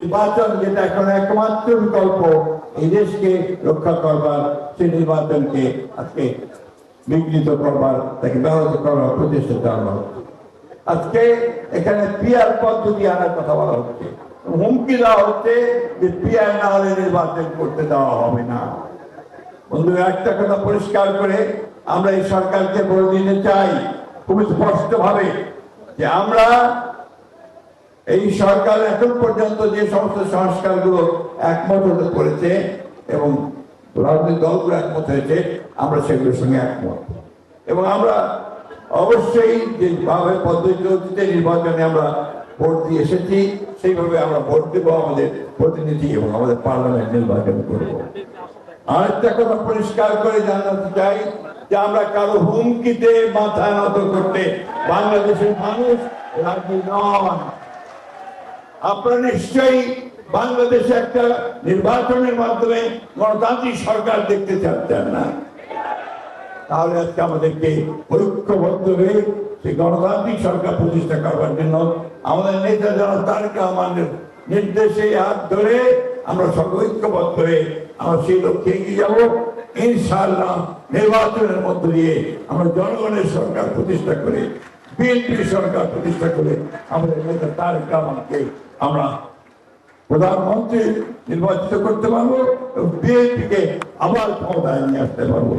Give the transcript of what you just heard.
নির্বাচন যেটা এখন একমাত্র বিকল্প এই দেশকে রক্ষা করবার, সেই নির্বাচনকে আজকে বিঘ্নিত করবার, তাকে ব্যাহত করবার প্রচেষ্টা চালানো হচ্ছে। আজকে এখানে পিআর পদ্ধতি আনার কথা বলা হচ্ছে, হুমকি দেওয়া হচ্ছে যে পিআর না হলে নির্বাচন করতে দেওয়া হবে না। বন্ধু, একটা কথা পরিষ্কার করে আমরা এই সরকারকে বলে দিতে চাই খুব স্পষ্ট ভাবে যে আমরা এই সরকার এখন পর্যন্ত যে সমস্ত সংস্কারগুলো একমত হতে করেছে এবং রাজনৈতিক দলগুলো একমত হয়েছে, আমরা সেগুলোর সঙ্গে একমত। এবং আমরা অবশ্যই যেভাবে পদ্ধতিতে নির্বাচনে আমরা ভোট দিয়ে এসেছি সেইভাবে আমরা ভোট দেব, আমাদের প্রতিনিধি এবং আমাদের পার্লামেন্ট নির্বাচন করব। আরেকটা কথা পরিষ্কার করে জানাতে চাই যে আমরা কারো হুমকিতে মাথা নত করতে বাংলাদেশের মানুষ রাজি নন। আপনারা নিশ্চয়ই বাংলাদেশে একটা নির্বাচনের মাধ্যমে গণতান্ত্রিক সরকার দেখতে চাচ্ছেন না। তাহলে আজকে আমাদেরকে ঐক্যবদ্ধ হয়ে সেই গণতান্ত্রিক সরকার প্রতিষ্ঠা করবার জন্য আমাদের নেতা জনাব তারেক রহমানের নির্দেশে হাত ধরে আমরা সব ঐক্যবদ্ধ হয়ে আমরা সেই লক্ষ্যে এগিয়ে যাব। ইনশাআল্লাহ নির্বাচনের মধ্য দিয়ে আমরা জনগণের সরকার প্রতিষ্ঠা করে, বিএনপি সরকার প্রতিষ্ঠা করে আমাদের নেতা তারেক রহমানকে আমরা প্রধানমন্ত্রী নির্বাচিত করতে পারবো এবং বিএনপিকে আবার ক্ষমতায় নিয়ে আসতে পারবো।